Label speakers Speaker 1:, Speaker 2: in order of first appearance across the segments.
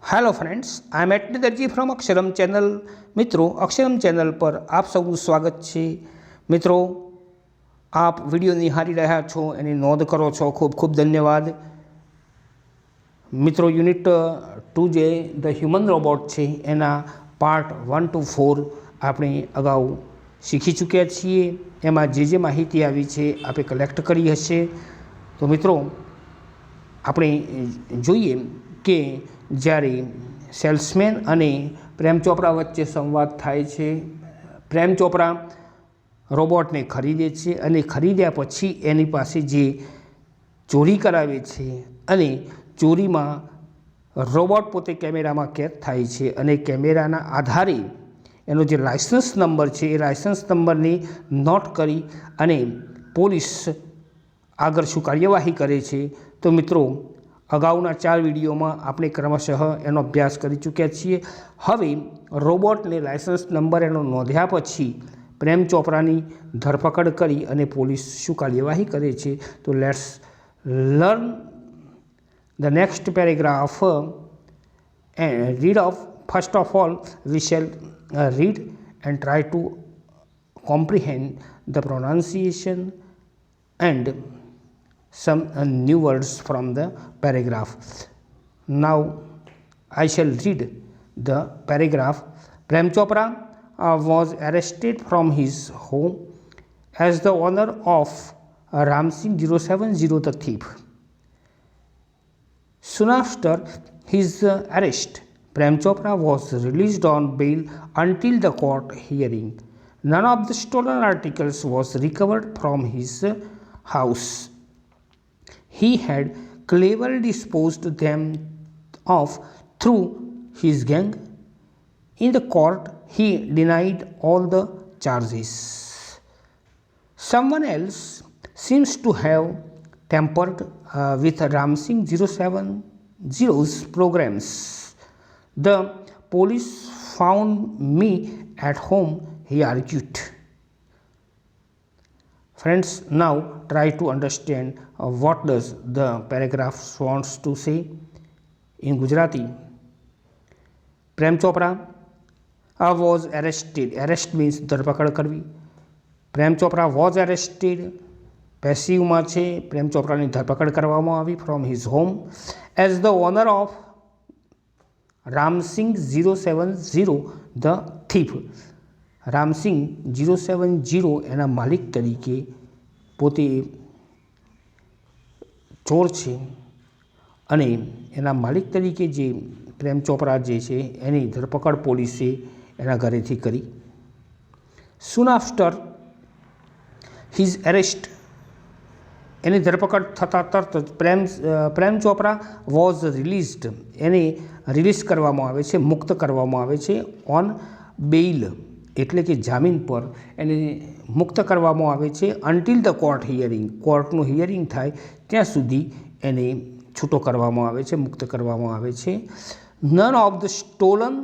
Speaker 1: Hello friends, I am at Darji from Aksharam channel. मित्रों, Aksharam channel पर आप सबનું સ્વાગત છે। મિત્રો, આપ વિડીયો નિહાળી રહ્યા છો એની નોંધ કરો છો, ખૂબ ખૂબ ધન્યવાદ। મિત્રો, યુનિટ 2 જે ધ હ્યુમન રોબોટ છે એના પાર્ટ 1 to 4 આપણે અગાઉ શીખી ચૂક્યા છીએ। એમાં જે માહિતી આવી છે આપણે કલેક્ટ કરી હશે। તો મિત્રો, આપણે જોઈએ કે જ્યારે સેલ્સમેન અને પ્રેમ ચોપરા વચ્ચે સંવાદ થાય છે। પ્રેમ ચોપરા રોબોટને ખરીદે છે અને ખરીદ્યા પછી એની પાસે જે ચોરી કરાવે છે અને ચોરીમાં રોબોટ પોતે કેમેરામાં કેદ થાય છે અને કેમેરાના આધારે એનો જે લાઇસન્સ નંબર છે એ લાઇસન્સ નંબરને નોટ કરી અને પોલીસ આગળ શું કાર્યવાહી કરે છે। તો મિત્રો, અગાઉના 4 વિડીયોમાં આપણે ક્રમશઃ એનો અભ્યાસ કરી ચૂક્યા છીએ। હવે રોબોટને લાઇસન્સ નંબર એનો નોંધ્યા પછી પ્રેમ ચોપરાની ધરપકડ કરી અને પોલીસ શું કાર્યવાહી કરે છે। તો let's learn the next paragraph and read of first of all we shall read and try to comprehend the pronunciation and some new words from the paragraph. Now I shall read the paragraph. Prem Chopra was arrested from his home as the owner of Ramsing 070 the thief. Soon after his arrest, Prem Chopra was released on bail until the court hearing. None of the stolen articles was recovered from his house. He had cleverly disposed them of through his gang. In the court, he denied all the charges. Someone else seems to have tampered with Ramsing 070's programs. The police found me at home, he argued. Friends, now try to understand what does the paragraph wants to say in Gujarati. Prem Chopra was arrested. Arrest means ધરપકડ કરવી. Prem Chopra was arrested. પેસિવમાં છે, પ્રેમ ચોપરાની ધરપકડ કરવામાં આવી from his home as the owner of Ramsingh 070 the thief. Ram Singh 070 એના માલિક તરીકે પોતે ચોર છે અને એના માલિક તરીકે જે પ્રેમ ચોપરા જે છે એની ધરપકડ પોલીસે એના ઘરેથી કરી. સૂન આફ્ટર હિઝ એરેસ્ટ, એની ધરપકડ થતાં તરત જ પ્રેમ ચોપરા વોઝ રિલીઝડ, એને રિલીઝ કરવામાં આવે છે, મુક્ત કરવામાં આવે છે ઓન બેઇલ એટલે કે જામીન પર એને મુક્ત કરવામાં આવે છે અન્ટિલ ધ કોર્ટ હિયરિંગ, કોર્ટનું હિયરિંગ થાય ત્યાં સુધી એને છૂટો કરવામાં આવે છે, મુક્ત કરવામાં આવે છે. None of the stolen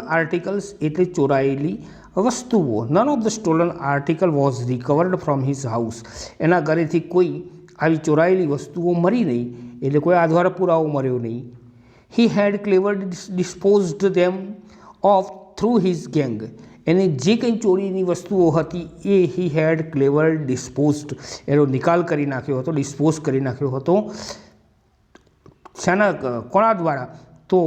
Speaker 1: articles એટલે ચોરાયેલી વસ્તુઓ. None of the stolen article was recovered from his house, એના ઘરેથી કોઈ આવી ચોરાયેલી વસ્તુઓ મળી નહીં, એટલે કોઈ આધાર પુરાવો મળ્યો નહીં. He had cleverly disposed them of through his gang, એને જે કંઈ ચોરીની વસ્તુઓ હતી એ હી હેડ ક્લેવર ડિસ્પોઝડ, એનો નિકાલ કરી નાખ્યો હતો, ડિસ્પોઝ કરી નાખ્યો હતો. કોના દ્વારા? તો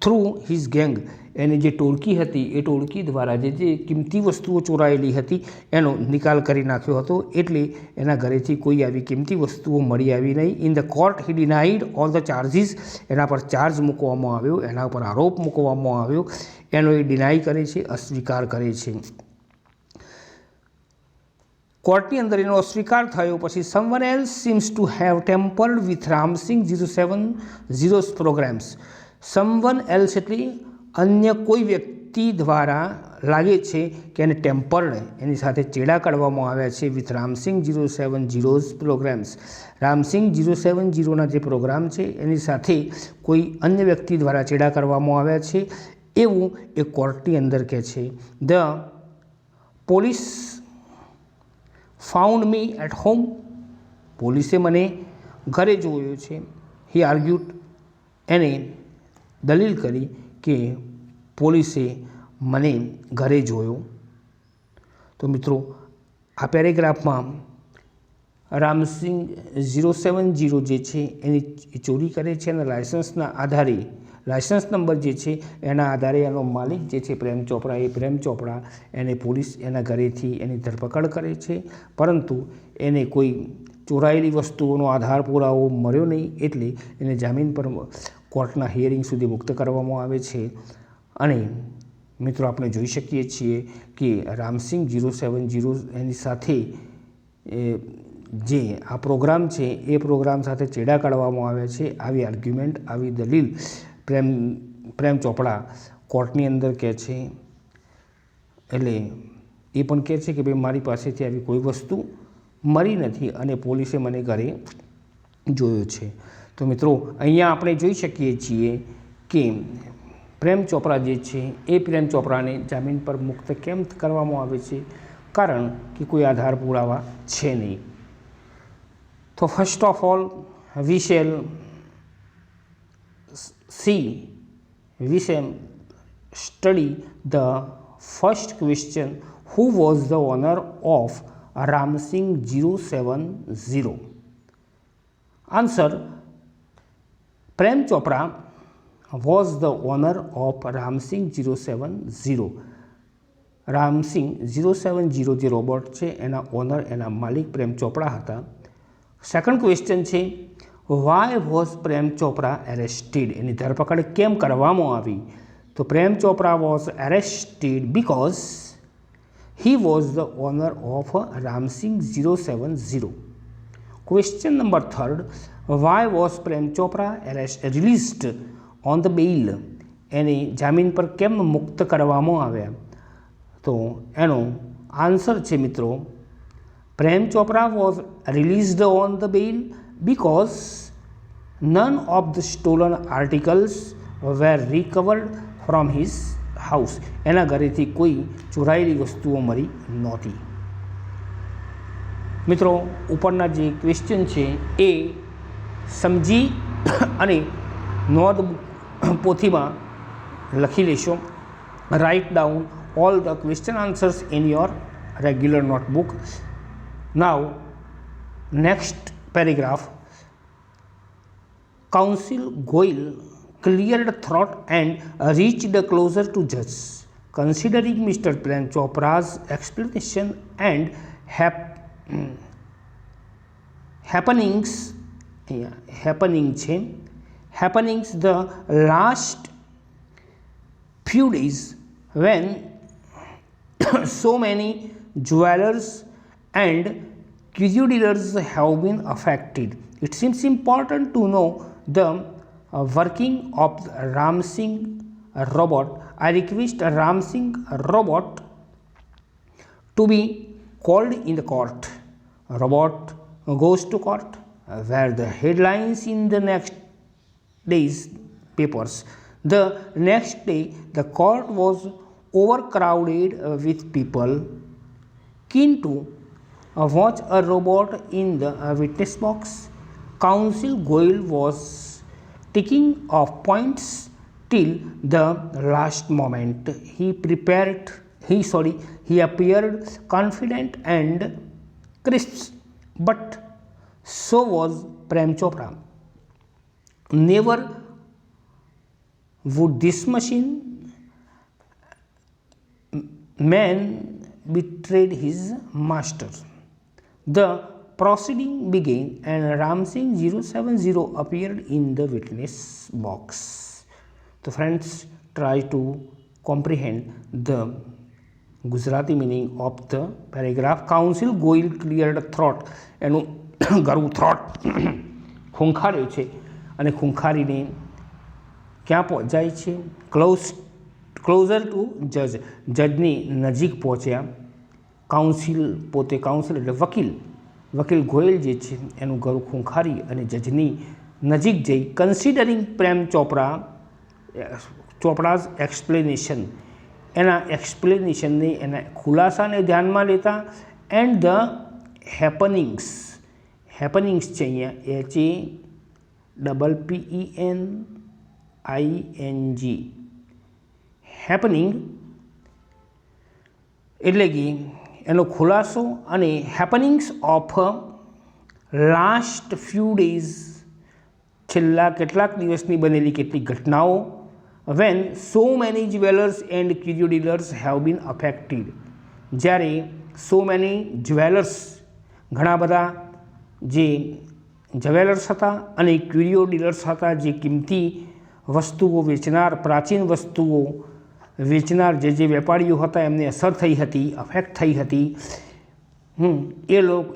Speaker 1: થ્રુ હિઝ ગેંગ, એની જે ટોળકી હતી એ ટોળકી દ્વારા જે કિંમતી વસ્તુઓ ચોરાયેલી હતી એનો નિકાલ કરી નાખ્યો હતો, એટલે એના ઘરેથી કોઈ આવી કિંમતી વસ્તુઓ મળી આવી નહીં. In the court he denied all the charges, એના પર ચાર્જ મૂકવામાં આવ્યો, એના પર આરોપ મૂકવામાં આવ્યો, એનો એ ડિનાય કરે છે, અસ્વીકાર કરે છે. કોર્ટની અંદર એનો અસ્વીકાર થયો પછી someone else seems to have tampered with Ramsingh 070's programmes. Someone else એટલે અન્ય કોઈ વ્યક્તિ દ્વારા લાગે છે કે એને ટેમ્પર્ડ, એની સાથે ચેડા કરવામાં આવ્યા છે with Ramsingh 070's programs. Ramsingh 070ના જે પ્રોગ્રામ છે એની સાથે કોઈ અન્ય વ્યક્તિ દ્વારા ચેડા કરવામાં આવ્યા છે એવું એ કોર્ટની અંદર કહે છે. The police found me at home, પોલીસે મને ઘરે જોયો છે. હી આર્ગ્યુડ, એને દલીલ કરી કે પોલીસે મને ઘરે જોયો. તો મિત્રો આ પેરેગ્રાફમાં રામસિંગ 070 જે છે એની ચોરી કરે છે અને લાયસન્સના આધારે, લાયસન્સ નંબર જે છે એના આધારે એનો માલિક જે છે પ્રેમ ચોપડા, એ પ્રેમ ચોપડા એને પોલીસ એના ઘરેથી એની ધરપકડ કરે છે, પરંતુ એને કોઈ ચોરાયેલી વસ્તુઓનો આધાર પુરાવો મળ્યો નહીં, એટલે એને જામીન પર કોર્ટના હિયરિંગ સુધી મુક્ત કરવામાં આવે છે. અને મિત્રો આપણે જોઈ શકીએ છીએ કે રામસિંગ 070 એની સાથે જે આ પ્રોગ્રામ છે એ પ્રોગ્રામ સાથે ચેડા કાઢવામાં આવ્યા છે. આવી આર્ગ્યુમેન્ટ, આવી દલીલ પ્રેમ ચોપડા કોર્ટની અંદર કહે છે. એટલે એ પણ કહે છે કે ભાઈ મારી પાસેથી આવી કોઈ વસ્તુ મળી નથી અને પોલીસે મને ઘરે જોયો છે. તો મિત્રો અહીંયા આપણે જોઈ શકીએ છીએ કે પ્રેમ ચોપડા જે છે એ પ્રેમ ચોપડાને જામીન પર મુક્ત કેમ કરવામાં આવે છે? કારણ કે કોઈ આધાર પુરાવા છે નહીં. તો first of all we shall study the first question, who was the owner of Ramsing 070? Answer: Prem Chopra was the owner of Ramsing 070. Ram Singh 070 જે રોબોટ છે એના ઓનર, એના માલિક પ્રેમ ચોપડા હતા. સેકન્ડ ક્વેશ્ચન છે, why was Prem Chopra arrested? એની ધરપકડ કેમ કરવામાં આવી? તો Prem Chopra was arrested because he was the owner of Ramsingh 070. Question number third, why was Prem Chopra released on the bail? એને જામીન પર કેમ મુક્ત કરવામાં આવ્યા? તો એનો આન્સર છે મિત્રો, Prem Chopra was released on the bail because none of the stolen articles were recovered from his house. એના ઘરેથી કોઈ ચોરાયેલી વસ્તુઓ મળી નહોતી. મિત્રો ઉપરના જે ક્વેશ્ચન છે એ સમજી અને નોંધ પોથીમાં લખી લેશો. Write down all the question answers in your regular notebook. Now next paragraph, Counsel Goyal cleared throat and reached closer to judge. Considering Mr. Prem Chopra's explanation and happenings the last few days when so many jewelers and creditors have been affected, it seems important to know the working of the Ramsing robot. I request Ramsing robot to be called in the court. Robot goes to court, where the headlines in the next day's papers. The next day, the court was overcrowded with people keen to watch a robot in the witness box. Counsel Goyal was ticking off points till the last moment. He appeared confident and crisp, but so was Prem Chopra. Never would this machine man betrayed his master. The proceeding began and Ramsing 070 appeared in the witness box. So friends, try to comprehend the Gujarati meaning of the paragraph. Counsel Goyal cleared throat. એનું ગળું throat ખૂંખાર્યું છે અને ખૂંખારીને ક્યાં પહોંચાય છે? Closure two જજ, જજની નજીક પહોંચ્યા. Council એટલે વકીલ ગોયલ જે છે એનું ગળું ખૂંખારી અને જજની નજીક જઈ કન્સિડરિંગ પ્રેમ ચોપડાઝ એક્સપ્લેનેશન, એના એક્સપ્લેનેશનને, એના ખુલાસાને ધ્યાનમાં લેતા, એન્ડ ધ હેપનિંગ્સ છે અહીંયા HAPPENS ING હેપનિંગ એટલે કે એનો ખુલાસો અને happenings of last few days છેલ્લા કેટલાક દિવસની બનેલી કેટલીક ઘટનાઓ when so many jewellers and curio dealers have been affected જ્યારે સો મેની જ્વેલર્સ ઘણા બધા જે જ્વેલર્સ હતા અને ક્યુરિયો ડીલર્સ હતા જે કિંમતી વસ્તુઓ વેચનાર પ્રાચીન વસ્તુઓ વેચનાર જે વેપારીઓ હતા એમને અસર થઈ હતી અફેક્ટ થઈ હતી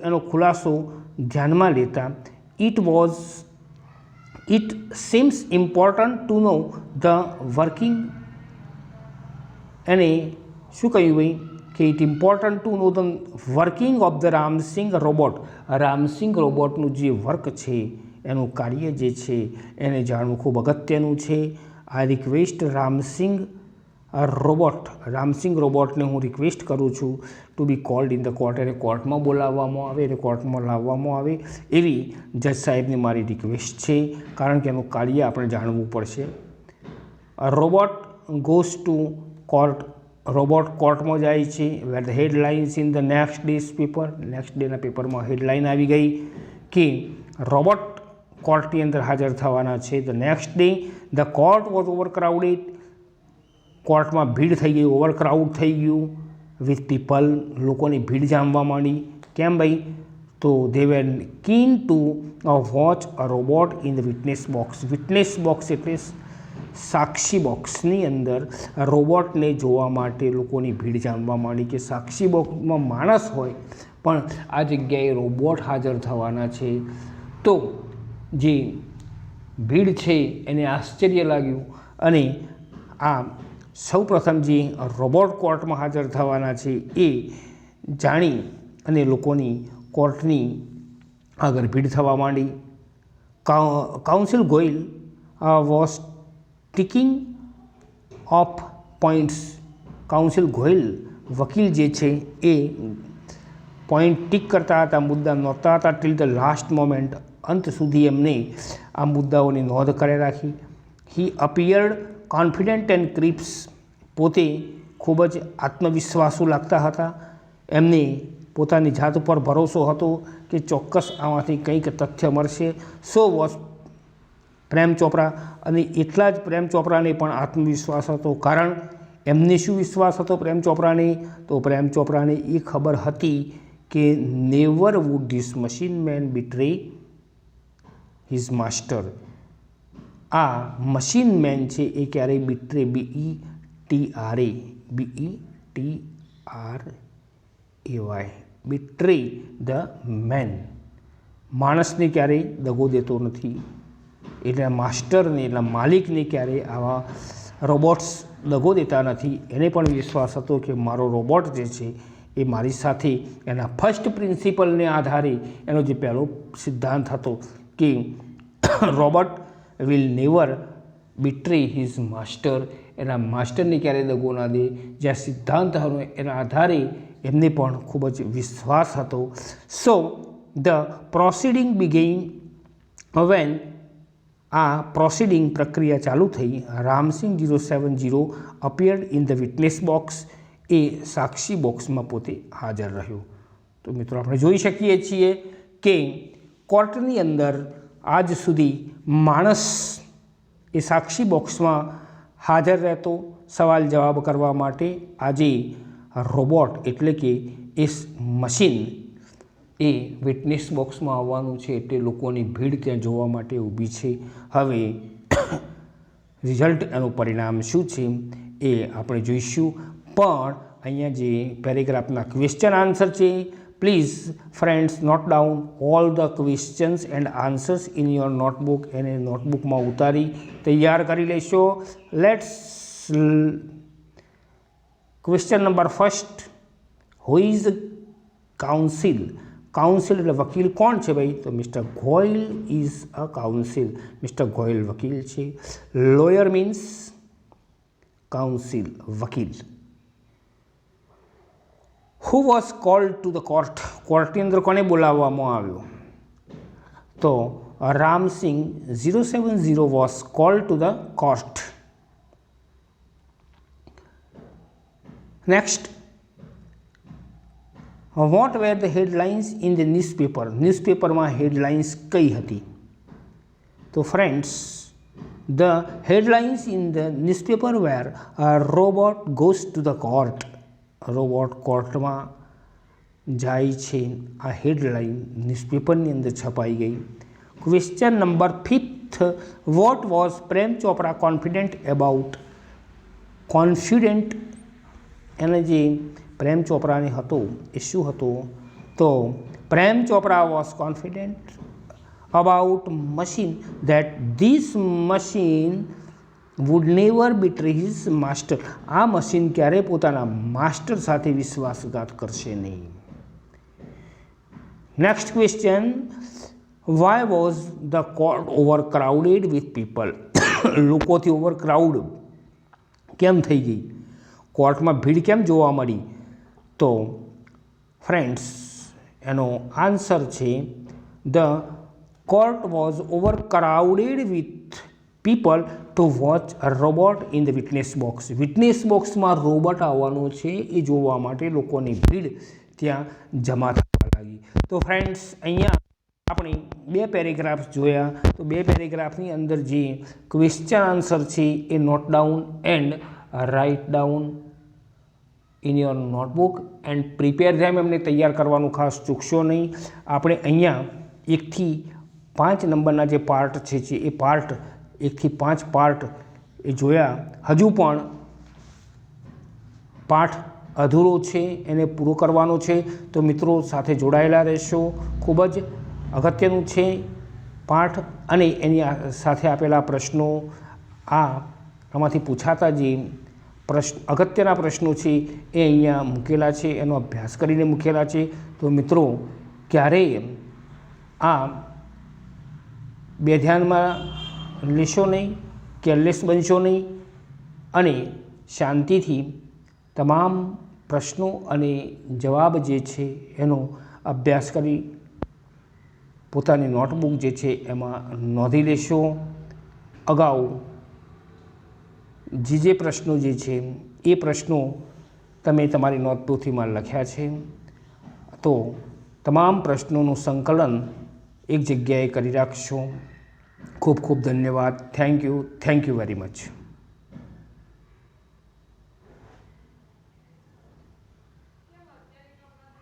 Speaker 1: એનો ખુલાસો ધ્યાનમાં લેતા it seems important to know the working અને શું કહ્યું ભાઈ કે it important to know the working of the Ramsingh robot Ramsingh રોબોટનું જે વર્ક છે એનું કાર્ય જે છે એને જાણવું ખૂબ અગત્યનું છે. આ રિક્વેસ્ટ રામસિંગ રોબોટને હું રિક્વેસ્ટ કરું છું to be called in the court, એને કોર્ટમાં બોલાવવામાં આવે, એને કોર્ટમાં લાવવામાં આવે એવી જજ સાહેબની મારી રિક્વેસ્ટ છે, કારણ કે એનું કાર્ય આપણે જાણવું પડશે. Robot goes to court, robot કોર્ટમાં જાય છે. Where the headlines in the next ડેના પેપરમાં હેડલાઇન આવી ગઈ કે રોબોટ કોર્ટની અંદર હાજર થવાના છે. The next day the court was overcrowded, કોર્ટમાં ભીડ થઈ ગઈ, ઓવરક્રાઉડ થઈ ગયું વિથ પીપલ, લોકોની ભીડ જામવા માંડી. કેમ ભાઈ? તો they were keen to watch a robot in the witness box. Witness box એટલે સાક્ષી બોક્સની અંદર રોબોટને જોવા માટે લોકોની ભીડ જામવા માંડી કે સાક્ષી બોક્સમાં માણસ હોય પણ આ જગ્યાએ રોબોટ હાજર થવાના છે. તો જે ભીડ છે એને આશ્ચર્ય લાગ્યું અને આ સૌ પ્રથમ જે રોબોટ કોર્ટમાં હાજર થવાના છે એ જાણી અને લોકોની કોર્ટની આગળ ભીડ થવા માંડી. Counsel Goyal was ticking off points. Counsel Goyal વકીલ જે છે એ પોઈન્ટ ટીક કરતા હતા, મુદ્દા નોંધતા હતા ટીલ ધ લાસ્ટ મોમેન્ટ, અંત સુધી એમને આ મુદ્દાઓની નોંધ કરી રાખી. હી અપિયર્ડ કોન્ફિડન્ટ એન્ડ ક્રિપ્સ, પોતે ખૂબ જ આત્મવિશ્વાસુ લાગતા હતા. એમને પોતાની જાત ઉપર ભરોસો હતો કે ચોક્કસ આમાંથી કંઈક તથ્ય મળશે. સો વોઝ પ્રેમ ચોપરા, અને એટલા જ પ્રેમ ચોપરાને પણ આત્મવિશ્વાસ હતો. કારણ એમને શું વિશ્વાસ હતો પ્રેમ ચોપરાને? તો પ્રેમ ચોપરાને એ ખબર હતી કે never would this machine man betray his master. આ મશીન મેન છે એ ક્યારેય betray, BETRAY betray the man, માણસને ક્યારેય દગો દેતો નથી. એટલે માસ્ટરને, એટલે માલિકને ક્યારેય આવા રોબોટ્સ દગો દેતા નથી. એને પણ વિશ્વાસ હતો કે મારો રોબોટ જે છે એ મારી સાથે એના ફર્સ્ટ પ્રિન્સિપલને આધારે એનો જે પહેલો સિદ્ધાંત હતો કે robot will never betray his master, એના માસ્ટરને ક્યારેય દગો ના દે. જ્યાં સિદ્ધાંત હતો એના આધારે એમને પણ ખૂબ જ વિશ્વાસ હતો. So the proceeding began when, આ પ્રોસિડિંગ પ્રક્રિયા ચાલુ થઈ. Ramsingh 070 appeared in the witness box, એ સાક્ષી બોક્સમાં પોતે હાજર રહ્યો. તો મિત્રો આપણે જોઈ શકીએ છીએ કે કોર્ટની અંદર આજ સુધી માણસ એ સાક્ષી બોક્સમાં હાજર રહેતો સવાલ જવાબ કરવા માટે. આજે રોબોટ એટલે કે એ મશીન એ વિટનેસ બોક્સમાં આવવાનું છે, એટલે લોકોની ભીડ ત્યાં જોવા માટે ઊભી છે. હવે રિઝલ્ટ, એનું પરિણામ શું છે એ આપણે જોઈશું. પણ અહીંયા જે પેરેગ્રાફના ક્વેશ્ચન આન્સર છે, please friends note down all the questions and answers in your notebook. એને નોટબુકમાં ઉતારી તૈયાર કરી લેશો. Let's question number first, who is council? Council એટલે વકીલ કોણ છે ભાઈ? તો mister Goyal is a council. Mister Goyal વકીલ છે. લોયર મીન્સ કાઉન્સિલ, વકીલ. Who was cold to the court? કોર્ટની અંદર કોને બોલાવવામાં આવ્યો? તો Ramsing 070 was called to the court. Next, what were the headlines in the newspaper? Newspaper માં headlines કઈ હતી? તો friends, the headlines in the newspaper were robot goes to the court. Robot કોર્ટમાં જાય છે, આ હેડલાઇન ન્યૂઝપેપરની અંદર છપાઈ ગઈ. Question number 5, what was Prem Chopra confident about? Confident એને જે પ્રેમ ચોપરાને હતો એ શું હતો? તો Prem Chopra was confident about machine that this machine would never betray his master. આ મશીન ક્યારેય પોતાના માસ્ટર સાથે વિશ્વાસઘાત કરશે નહીં. Next question, why was the court over crowded with people? લોકોથી ઓવર ક્રાઉડ કેમ થઈ ગઈ? કોર્ટમાં ભીડ કેમ જોવા મળી? તો ફ્રેન્ડ્સ, એનો આન્સર છે the court was over crowded with people to watch a robot in the witness box. Witness બોક્સમાં રોબોટ આવવાનો છે એ જોવા માટે લોકોની ભીડ ત્યાં જમા થવા લાગી. તો ફ્રેન્ડ્સ, અહીંયા આપણે 2 પેરેગ્રાફ જોયા. તો 2 પેરેગ્રાફની અંદર જે ક્વેશ્ચન આન્સર છે એ note down and write down in your notebook and prepare them. એમને તૈયાર કરવાનું ખાસ ચૂકશો નહીં. આપણે અહીંયા 1 થી 5 નંબરના જે પાર્ટ છે એ પાર્ટ 1 થી 5 પાર્ટ એ જોયા. હજુ પણ પાઠ અધૂરો છે, એને પૂરો કરવાનો છે. તો મિત્રો સાથે જોડાયેલા રહેશો. ખૂબ જ અગત્યનું છે પાઠ અને એની સાથે આપેલા પ્રશ્નો. આમાંથી પૂછાતા જે અગત્યના પ્રશ્નો છે એ અહીંયા મૂકેલા છે, એનો અભ્યાસ કરીને મૂકેલા છે. તો મિત્રો, ક્યારેય આ બેધ્યાનમાં લેશો નહીં, કેરલેસ બનશો નહીં અને શાંતિથી તમામ પ્રશ્નો અને જવાબ જે છે એનો અભ્યાસ કરી પોતાની નોટબુક જે છે એમાં નોંધી લેશો. અગાઉ જે પ્રશ્નો જે છે એ પ્રશ્નો તમે તમારી નોટબુકમાં લખ્યા છે. તો તમામ પ્રશ્નોનું સંકલન એક જગ્યાએ કરી રાખશો. ખૂબ ખૂબ ધન્યવાદ. Thank you very much.